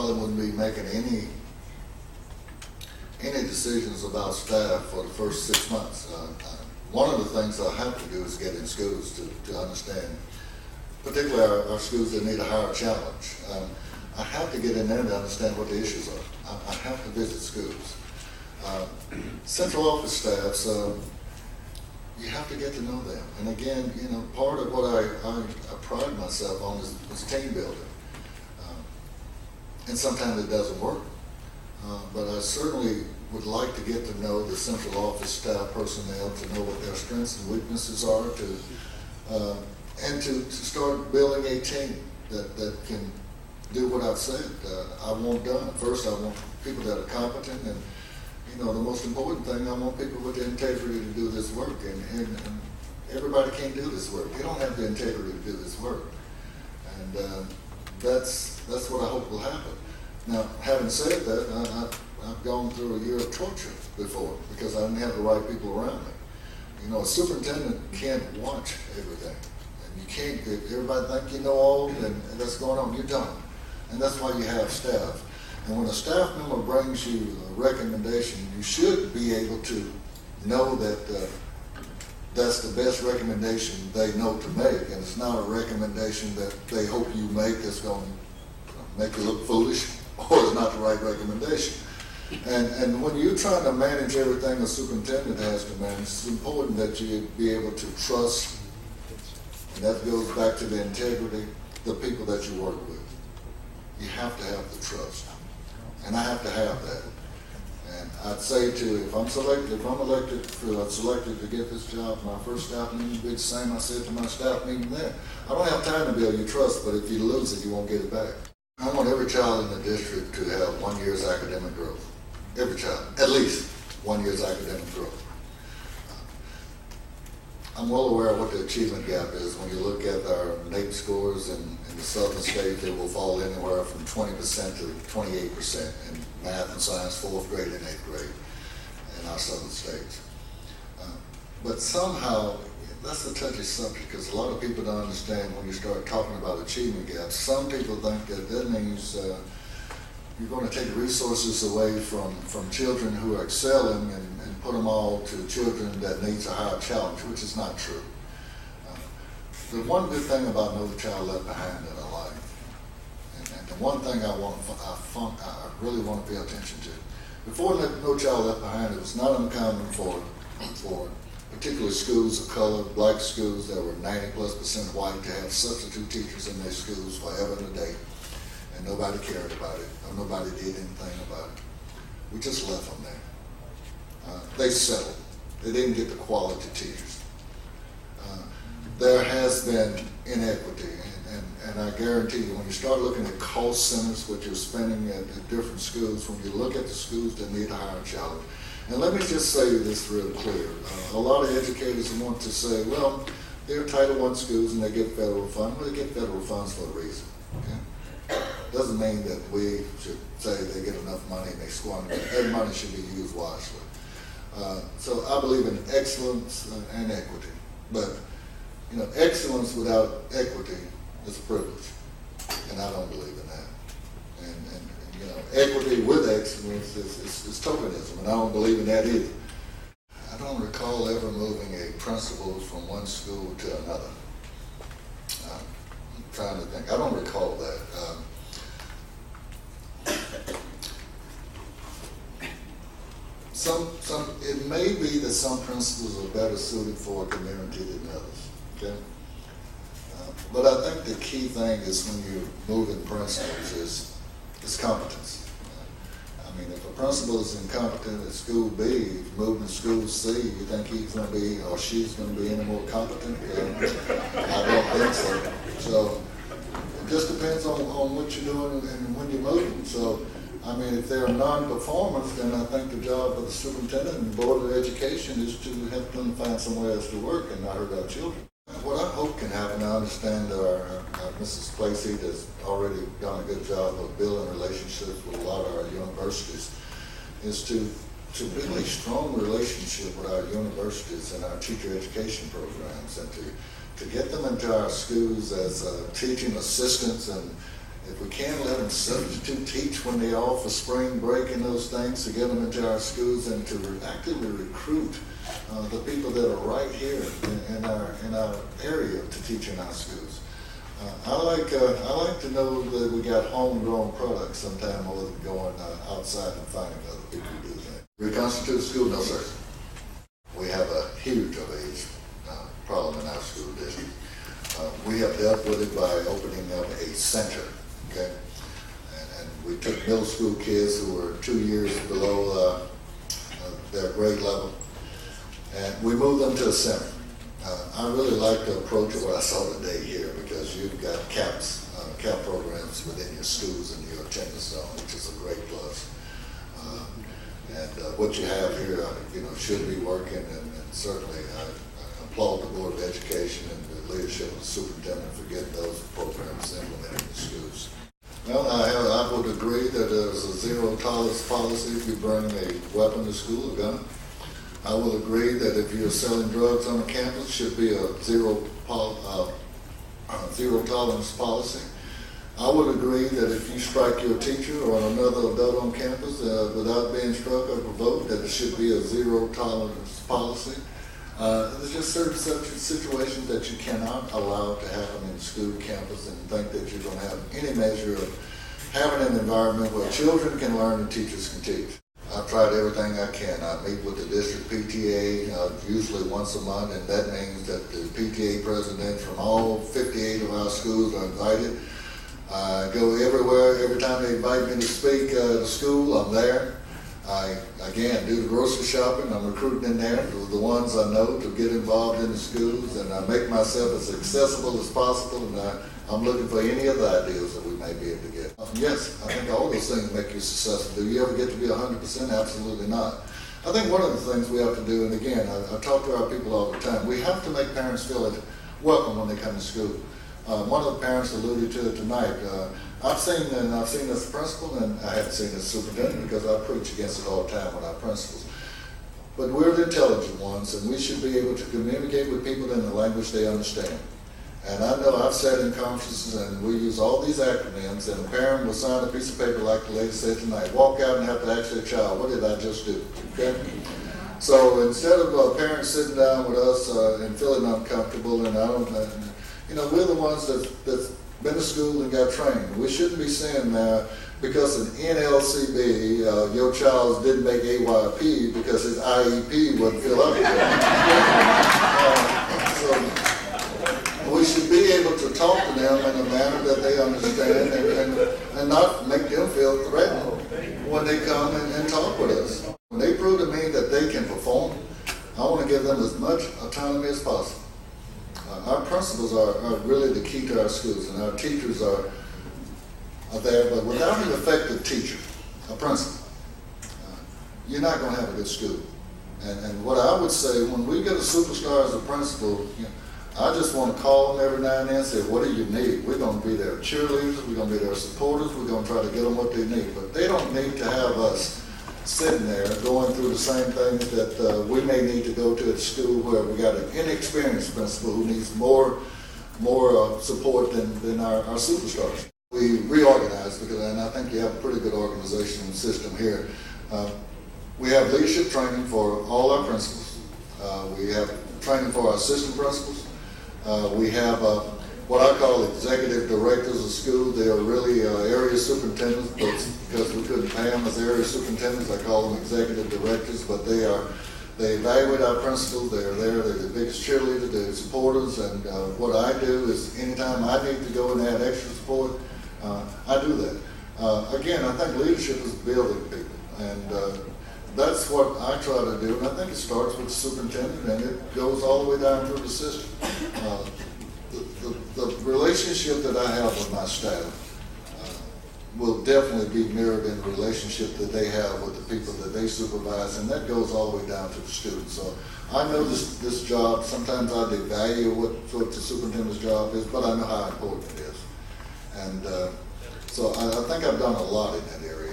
probably wouldn't be making any decisions about staff for the first 6 months. One of the things I have to do is get in schools to understand, particularly our schools that need a higher challenge. I have to get in there to understand what the issues are. I have to visit schools. Central office staffs, you have to get to know them. And again, you know, part of what I pride myself on is team building. And sometimes it doesn't work. But I certainly would like to get to know the central office staff personnel, to know what their strengths and weaknesses are, and to start building a team that can do what I've said I want done. First, I want people that are competent, and you know, the most important thing, I want people with the integrity to do this work, and everybody can't do this work. They don't have the integrity to do this work, and that's what I hope will happen. Now, having said that, I've gone through a year of torture before because I didn't have the right people around me. You know, a superintendent can't watch everything, and you can't. Everybody think you know all and that's going on. You don't, and that's why you have staff. And when a staff member brings you a recommendation, you should be able to know that that's the best recommendation they know to make, and it's not a recommendation that they hope you make that's going to make you look foolish, or it's not the right recommendation. And when you're trying to manage everything a superintendent has to manage, it's important that you be able to trust, and that goes back to the integrity, the people that you work with. You have to have the trust. And I have to have that. And I'd say if I'm elected to get this job, my first staff meeting will be the same I said to my staff meeting then. I don't have time to build your trust, but if you lose it, you won't get it back. I want every child in the district to have 1 year's academic growth. Every child, at least 1 year's academic growth. I'm well aware of what the achievement gap is. When you look at our NAEP scores in the southern states, they will fall anywhere from 20% to 28% in math and science, 4th grade and 8th grade in our southern states. But somehow, that's a touchy subject because a lot of people don't understand when you start talking about achievement gaps. Some people think that means you're going to take resources away from children who are excelling and put them all to children that needs a higher challenge, which is not true. The one good thing about No Child Left Behind that I like, and the one thing I really want to pay attention to, before No Child Left Behind, it was not uncommon for particularly schools of color, black schools that were 90+% white, to have substitute teachers in their schools forever and a day, and nobody cared about it, or nobody did anything about it. We just left them there. They settled. They didn't get the quality teachers. There has been inequity, and I guarantee you, when you start looking at cost centers, what you're spending at different schools, when you look at the schools that need a higher challenge, and let me just say this real clear. A lot of educators want to say, well, they're Title I schools and they get federal funds. Well, they get federal funds for a reason. Okay? Doesn't mean that we should say they get enough money and they squander it. That money should be used wisely. So I believe in excellence and equity. But, you know, excellence without equity is a privilege, and I don't believe in that. And you know, equity with excellence is tokenism, and I don't believe in that either. I don't recall ever moving a principal from one school to another. I'm trying to think. I don't recall that. It may be that some principals are better suited for a community than others. Okay, but I think the key thing is when you're moving principals is competence. I mean, if a principal is incompetent at school B, moving to school C, you think he's going to be or she's going to be any more competent? I don't think so. So it just depends on what you're doing and when you're moving. So, I mean, if they're non-performers, then I think the job of the superintendent and the Board of Education is to help them find somewhere else to work and not hurt our children. What I hope can happen, I understand our Mrs. Placey has already done a good job of building relationships with a lot of our universities, is to build a strong relationship with our universities and our teacher education programs, and to get them into our schools as teaching assistants If we can't let them substitute teach when they're off for spring break and those things, to get them into our schools and to actively recruit the people that are right here in our area to teach in our schools. I like to know that we got homegrown products sometime more than going outside and finding other people who do that. Reconstitute school? No, sir. We have a huge of age problem in our school district. We have dealt with it by opening up a center, okay? And we took middle school kids who were 2 years below their grade level, and we moved them to a center. I really like the approach of what I saw today here, because you've got cap programs within your schools and your attendance zone, which is a great plus. And what you have here, should be working, and certainly I applaud the Board of Education and the leadership of the superintendent for getting those programs implemented in the schools. Well, I would agree that there's a zero tolerance policy if you bring a weapon to school, a gun. I will agree that if you're selling drugs on the campus, should be a zero tolerance policy. I would agree that if you strike your teacher or another adult on campus without being struck or provoked, that it should be a zero tolerance policy. There's just certain such situations that you cannot allow to happen in the school campus, and think that you're going to have any measure of having an environment where children can learn and teachers can teach. I've tried everything I can. I meet with the district PTA usually once a month, and that means that the PTA presidents from all 58 of our schools are invited. I go everywhere. Every time they invite me to speak at a school, I'm there. I, again, do the grocery shopping. I'm recruiting in there, the ones I know, to get involved in the schools, and I make myself as accessible as possible, and I'm looking for any of the ideas that we may be able to get. Yes, I think all those things make you successful. Do you ever get to be 100%? Absolutely not. I think one of the things we have to do, and again, I talk to our people all the time, we have to make parents feel welcome when they come to school. One of the parents alluded to it tonight. I've seen this principal, and I haven't seen this superintendent because I preach against it all the time with our principals. But we're the intelligent ones, and we should be able to communicate with people in the language they understand. And I know I've sat in conferences and we use all these acronyms, and a parent will sign a piece of paper like the lady said tonight, walk out and have to ask their child, what did I just do? Okay? So instead of parents sitting down with us and feeling uncomfortable, and we're the ones that's been to school and got trained. We shouldn't be saying because an NLCB, your child didn't make AYP because his IEP wouldn't fill up. So we should be able to talk to them in a manner that they understand, and not make them feel threatened when they come and talk with us. When they prove to me that they can perform, I want to give them as much autonomy as possible. Our principals are really the key to our schools, and our teachers are there, but without an effective teacher, a principal, you're not going to have a good school. And what I would say, when we get a superstar as a principal, I just want to call them every now and then and say, what do you need? We're going to be their cheerleaders, we're going to be their supporters, we're going to try to get them what they need. But they don't need to have us sitting there going through the same things that we may need to go to at school, where we got an inexperienced principal who needs more support than our superstars. We reorganized, and I think you have a pretty good organizational system here. We have leadership training for all our principals. We have training for our assistant principals. We have what I call executive directors of school. They are really area superintendents, but because we couldn't pay them as area superintendents, I call them executive directors. But they evaluate our principals. They're there. They're the biggest cheerleaders. They're supporters. And what I do is, anytime I need to go and add extra support, I do that. Again, I think leadership is building people, and that's what I try to do. And I think it starts with the superintendent, and it goes all the way down through the system. The relationship that I have with my staff will definitely be mirrored in the relationship that they have with the people that they supervise, and that goes all the way down to the students. So I know this job, sometimes I devalue what the superintendent's job is, but I know how important it is. And so I think I've done a lot in that area.